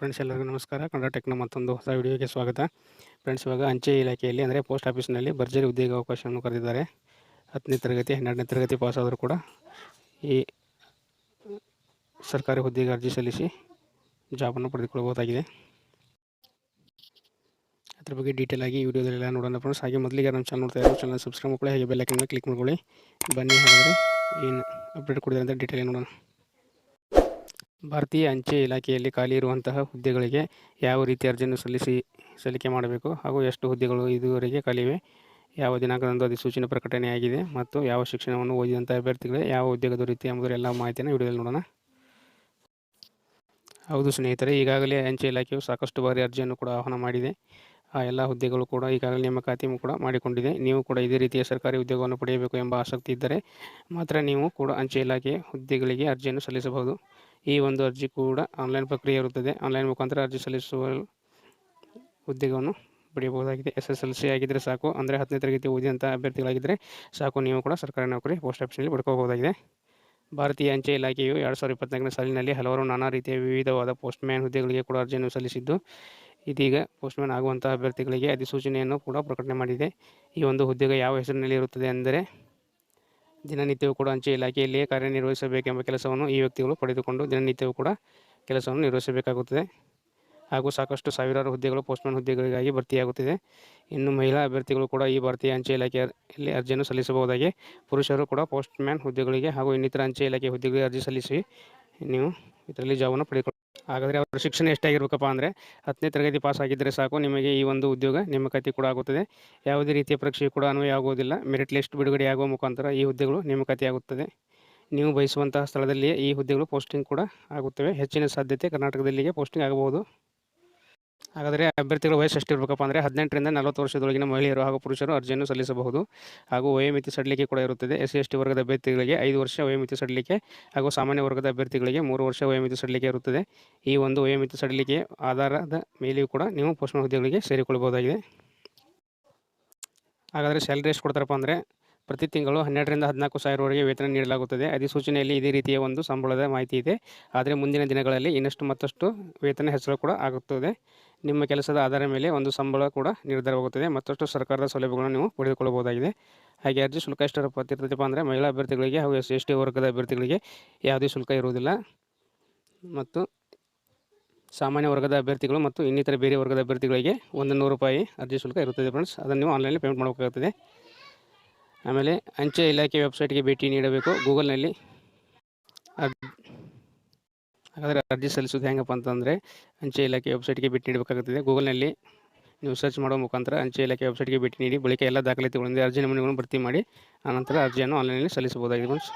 Friends, ಎಲ್ಲರಿಗೂ ನಮಸ್ಕಾರ. ಕನ್ನಡ ಟೆಕ್ನ ಮತ್ತೊಂದು ಹೊಸ ವಿಡಿಯೋಗೆ ಸ್ವಾಗತ. ಫ್ರೆಂಡ್ಸ್, ಇವಾಗ ಅಂಚೆ ಇಲಾಖೆಯಲ್ಲಿ ಅಂದರೆ ಪೋಸ್ಟ್ ಆಫೀಸ್ನಲ್ಲಿ ಭರ್ಜರಿ ಉದ್ಯೋಗ ಅವಕಾಶವನ್ನು ಕರೆದಿದ್ದಾರೆ. 10ನೇ ತರಗತಿ 12ನೇ ತರಗತಿ ಪಾಸಾದರೂ ಕೂಡ ಈ ಸರ್ಕಾರಿ ಹುದ್ದೆಗೆ ಅರ್ಜಿ ಸಲ್ಲಿಸಿ ಜಾಬನ್ನು ಪಡೆದುಕೊಳ್ಳಬಹುದಾಗಿದೆ. ಅದ್ರ ಬಗ್ಗೆ ಡೀಟೇಲ್ ಆಗಿ ಈ ವಿಡಿಯೋದಲ್ಲೆಲ್ಲ ನೋಡೋಣ ಫ್ರೆಂಡ್ಸ್. ಹಾಗೆ ಮೊದಲಿಗೆ ನಮ್ಮ ಚಾನಲ್ ನೋಡ್ತಾ ಇರೋ ಚಾನಲ್ ಸಬ್ಸ್ಕ್ರೈಬ್ ಮಾಡ್ಕೊಳ್ಳಿ, ಹಾಗೆ ಬೆಲ್ ಐಕನ್ ಮೇಲೆ ಕ್ಲಿಕ್ ಮಾಡ್ಕೊಳ್ಳಿ. ಬನ್ನಿ ಹಾಗಾದರೆ ಏನು ಅಪ್ಡೇಟ್ ಕೊಡಿದ್ರೆ ಅಂತ ಡೀಟೇಲ್ ನೋಡೋಣ. ಭಾರತೀಯ ಅಂಚೆ ಇಲಾಖೆಯಲ್ಲಿ ಖಾಲಿ ಇರುವಂತಹ ಹುದ್ದೆಗಳಿಗೆ ಯಾವ ರೀತಿ ಅರ್ಜಿಯನ್ನು ಸಲ್ಲಿಕೆ ಮಾಡಬೇಕು ಹಾಗೂ ಎಷ್ಟು ಹುದ್ದೆಗಳು ಇದುವರೆಗೆ ಖಾಲಿವೆ, ಯಾವ ದಿನಾಂಕದಂದು ಅಧಿಸೂಚನೆ ಪ್ರಕಟಣೆಯಾಗಿದೆ ಮತ್ತು ಯಾವ ಶಿಕ್ಷಣವನ್ನು ಓದಿದಂಥ ಅಭ್ಯರ್ಥಿಗಳೇ ಯಾವ ಉದ್ಯೋಗ ದೊರೆಯುತ್ತೆ ಎಂಬುದರ ಎಲ್ಲ ಮಾಹಿತಿಯನ್ನು ವಿಡಿಯೋದಲ್ಲಿ ನೋಡೋಣ. ಹೌದು ಸ್ನೇಹಿತರೆ, ಈಗಾಗಲೇ ಅಂಚೆ ಇಲಾಖೆಯು ಸಾಕಷ್ಟು ಬಾರಿ ಅರ್ಜಿಯನ್ನು ಕೂಡ ಆಹ್ವಾನ ಮಾಡಿದೆ. ಆ ಎಲ್ಲ ಹುದ್ದೆಗಳು ಕೂಡ ಈಗಾಗಲೇ ನೇಮಕಾತಿ ಕೂಡ ಮಾಡಿಕೊಂಡಿದೆ. ನೀವು ಕೂಡ ಇದೇ ರೀತಿಯ ಸರ್ಕಾರಿ ಉದ್ಯೋಗವನ್ನು ಪಡೆಯಬೇಕು ಎಂಬ ಆಸಕ್ತಿ ಇದ್ದರೆ ಮಾತ್ರ ನೀವು ಕೂಡ ಅಂಚೆ ಇಲಾಖೆ ಹುದ್ದೆಗಳಿಗೆ ಅರ್ಜಿಯನ್ನು ಸಲ್ಲಿಸಬಹುದು. ಈ ಒಂದು ಅರ್ಜಿ ಕೂಡ ಆನ್ಲೈನ್ ಪ್ರಕ್ರಿಯೆ ಇರುತ್ತದೆ. ಆನ್ಲೈನ್ ಮುಖಾಂತರ ಅರ್ಜಿ ಸಲ್ಲಿಸುವ ಉದ್ಯೋಗವನ್ನು ಪಡೆಯಬಹುದಾಗಿದೆ. SSLC ಆಗಿದ್ದರೆ ಸಾಕು, ಅಂದರೆ 10ನೇ ತರಗತಿ ಓದಿದಂಥ ಅಭ್ಯರ್ಥಿಗಳಾಗಿದ್ದರೆ ಸಾಕು, ನೀವು ಕೂಡ ಸರ್ಕಾರಿ ನೌಕರಿ ಪೋಸ್ಟ್ ಆಫೀಸ್ನಲ್ಲಿ ಪಡ್ಕೋಬಹುದಾಗಿದೆ. ಭಾರತೀಯ ಅಂಚೆ ಇಲಾಖೆಯು 2024ನೇ ಸಾಲಿನಲ್ಲಿ ಹಲವಾರು ನಾನಾ ರೀತಿಯ ವಿವಿಧವಾದ ಪೋಸ್ಟ್ಮ್ಯಾನ್ ಹುದ್ದೆಗಳಿಗೆ ಕೂಡ ಅರ್ಜಿಯನ್ನು ಸಲ್ಲಿಸಿದ್ದು, ಇದೀಗ ಪೋಸ್ಟ್ಮ್ಯಾನ್ ಆಗುವಂಥ ಅಭ್ಯರ್ಥಿಗಳಿಗೆ ಅಧಿಸೂಚನೆಯನ್ನು ಕೂಡ ಪ್ರಕಟಣೆ ಮಾಡಿದೆ. ಈ ಒಂದು ಉದ್ಯೋಗ ಯಾವ ಹೆಸರಿನಲ್ಲಿ ಇರುತ್ತದೆ ಅಂದರೆ, ದಿನನಿತ್ಯವೂ ಕೂಡ ಅಂಚೆ ಇಲಾಖೆಯಲ್ಲಿಯೇ ಕಾರ್ಯನಿರ್ವಹಿಸಬೇಕೆಂಬ ಕೆಲಸವನ್ನು ಈ ವ್ಯಕ್ತಿಗಳು ಪಡೆದುಕೊಂಡು ದಿನನಿತ್ಯವೂ ಕೂಡ ಕೆಲಸವನ್ನು ನಿರ್ವಹಿಸಬೇಕಾಗುತ್ತದೆ. ಹಾಗೂ ಸಾಕಷ್ಟು ಸಾವಿರಾರು ಹುದ್ದೆಗಳು ಪೋಸ್ಟ್ಮ್ಯಾನ್ ಹುದ್ದೆಗಳಿಗಾಗಿ ಭರ್ತಿಯಾಗುತ್ತಿದೆ. ಇನ್ನು ಮಹಿಳಾ ಅಭ್ಯರ್ಥಿಗಳು ಕೂಡ ಈ ಭಾರತೀಯ ಅಂಚೆ ಇಲಾಖೆಯಲ್ಲಿ ಅರ್ಜಿಯನ್ನು ಸಲ್ಲಿಸಬಹುದಾಗಿ. ಪುರುಷರು ಕೂಡ ಪೋಸ್ಟ್ಮ್ಯಾನ್ ಹುದ್ದೆಗಳಿಗೆ ಹಾಗೂ ಇನ್ನಿತರ ಅಂಚೆ ಇಲಾಖೆ ಹುದ್ದೆಗಳಿಗೆ ಅರ್ಜಿ ಸಲ್ಲಿಸಿ ನೀವು ಇದರಲ್ಲಿ ಜಾಬನ್ನು ಪಡೆದುಕೊಳ್ಳಿ. ಹಾಗಾದರೆ ಅವರ ಶಿಕ್ಷಣ ಎಷ್ಟಾಗಿರ್ಬೇಕಪ್ಪ ಅಂದರೆ 10ನೇ ತರಗತಿ ಪಾಸ್ ಆಗಿದ್ದರೆ ಸಾಕು, ನಿಮಗೆ ಈ ಒಂದು ಉದ್ಯೋಗ ನೇಮಕಾತಿ ಕೂಡ ಆಗುತ್ತದೆ. ಯಾವುದೇ ರೀತಿಯ ಪರೀಕ್ಷೆ ಕೂಡ ಅನ್ವಯ ಆಗುವುದಿಲ್ಲ. ಮೆರಿಟ್ ಲಿಸ್ಟ್ ಬಿಡುಗಡೆಯಾಗುವ ಮುಖಾಂತರ ಈ ಹುದ್ದೆಗಳು ನೇಮಕಾತಿಯಾಗುತ್ತದೆ. ನೀವು ಬಯಸುವಂತಹ ಸ್ಥಳದಲ್ಲಿಯೇ ಈ ಹುದ್ದೆಗಳು ಪೋಸ್ಟಿಂಗ್ ಕೂಡ ಆಗುತ್ತವೆ. ಹೆಚ್ಚಿನ ಸಾಧ್ಯತೆ ಕರ್ನಾಟಕದಲ್ಲಿಯೇ ಪೋಸ್ಟಿಂಗ್ ಆಗಬಹುದು. ಹಾಗಾದರೆ ಅಭ್ಯರ್ಥಿಗಳ ವಯಸ್ಸು ಎಷ್ಟಿರಬೇಕಪ್ಪ ಅಂದರೆ 18ರಿಂದ 40 ವರ್ಷದೊಳಗಿನ ಮಹಿಳೆಯರು ಹಾಗೂ ಪುರುಷರು ಅರ್ಜಿಯನ್ನು ಸಲ್ಲಿಸಬಹುದು. ಹಾಗೂ ವಯೋಮಿತಿ ಸಡಿಲಿಕೆ ಕೂಡ ಇರುತ್ತದೆ. SC/ST ವರ್ಗದ ಅಭ್ಯರ್ಥಿಗಳಿಗೆ 5 ವರ್ಷ ವಯೋಮಿತಿ ಸಡಿಲಿಕೆ ಹಾಗೂ ಸಾಮಾನ್ಯ ವರ್ಗದ ಅಭ್ಯರ್ಥಿಗಳಿಗೆ 3 ವರ್ಷ ವಯೋಮಿತಿ ಸಡಿಲಿಕೆ ಇರುತ್ತದೆ. ಈ ಒಂದು ವಯೋಮಿತಿ ಸಡಿಲಿಕೆ ಆಧಾರದ ಮೇಲೆಯೂ ಕೂಡ ನೀವು ಪೋಸ್ಟ್ಮ್ಯಾನ್ ಹುದ್ದೆಗಳಿಗೆ ಸೇರಿಕೊಳ್ಳಬಹುದಾಗಿದೆ. ಹಾಗಾದರೆ ಸ್ಯಾಲರಿ ಎಷ್ಟು ಕೊಡ್ತಾರಪ್ಪ ಅಂದರೆ, ಪ್ರತಿ ತಿಂಗಳು 12ರಿಂದ 14 ಸಾವಿರವರೆಗೆ ವೇತನ ನೀಡಲಾಗುತ್ತದೆ. ಅಧಿಸೂಚನೆಯಲ್ಲಿ ಇದೇ ರೀತಿಯ ಒಂದು ಸಂಬಳದ ಮಾಹಿತಿ ಇದೆ. ಆದರೆ ಮುಂದಿನ ದಿನಗಳಲ್ಲಿ ಇನ್ನಷ್ಟು ಮತ್ತಷ್ಟು ವೇತನ ಹೆಚ್ಚಳ ಕೂಡ ಆಗುತ್ತದೆ. ನಿಮ್ಮ ಕೆಲಸದ ಆಧಾರದ ಮೇಲೆ ಒಂದು ಸಂಬಳ ಕೂಡ ನಿರ್ಧಾರವಾಗುತ್ತದೆ. ಮತ್ತಷ್ಟು ಸರ್ಕಾರದ ಸೌಲಭ್ಯಗಳನ್ನು ನೀವು ಪಡೆದುಕೊಳ್ಳಬಹುದಾಗಿದೆ. ಹಾಗೆ ಅರ್ಜಿ ಶುಲ್ಕ ಎಷ್ಟಿರ್ತದಪ್ಪ ಅಂದರೆ, ಮಹಿಳಾ ಅಭ್ಯರ್ಥಿಗಳಿಗೆ ಹಾಗೂ SC/ST ವರ್ಗದ ಅಭ್ಯರ್ಥಿಗಳಿಗೆ ಯಾವುದೇ ಶುಲ್ಕ ಇರುವುದಿಲ್ಲ. ಮತ್ತು ಸಾಮಾನ್ಯ ವರ್ಗದ ಅಭ್ಯರ್ಥಿಗಳು ಮತ್ತು ಇನ್ನಿತರ ಬೇರೆ ವರ್ಗದ ಅಭ್ಯರ್ಥಿಗಳಿಗೆ 100 ರೂಪಾಯಿ ಅರ್ಜಿ ಶುಲ್ಕ ಇರುತ್ತದೆ ಫ್ರೆಂಡ್ಸ್. ಅದನ್ನು ನೀವು ಆನ್ಲೈನಲ್ಲಿ ಪೇಮೆಂಟ್ ಮಾಡಬೇಕಾಗುತ್ತದೆ. ಆಮೇಲೆ ಅಂಚೆ ಇಲಾಖೆ ವೆಬ್ಸೈಟ್ಗೆ ಭೇಟಿ ನೀಡಬೇಕು. ಗೂಗಲ್ನಲ್ಲಿ ಹಾಗಾದರೆ ಅರ್ಜಿ ಸಲ್ಲಿಸೋದು ಹೆಂಗಪ್ಪ ಅಂತಂದರೆ, ಅಂಚೆ ಇಲಾಖೆ ವೆಬ್ಸೈಟ್ಗೆ ಭೇಟಿ ನೀಡಬೇಕಾಗುತ್ತದೆ. ಗೂಗಲ್ನಲ್ಲಿ ನೀವು ಸರ್ಚ್ ಮಾಡುವ ಮುಖಾಂತರ ಅಂಚೆ ಇಲಾಖೆ ವೆಬ್ಸೈಟ್ಗೆ ಭೇಟಿ ನೀಡಿ ಬಳಿಕ ಎಲ್ಲ ದಾಖಲಾತಿಗಳಿಂದ ಅರ್ಜಿ ನಮೂನೆಗಳನ್ನು ಭರ್ತಿ ಮಾಡಿ ಆನಂತರ ಅರ್ಜಿಯನ್ನು ಆನ್ಲೈನಲ್ಲಿ ಸಲ್ಲಿಸಬಹುದಾಗಿದೆ ಫ್ರೆಂಡ್ಸ್.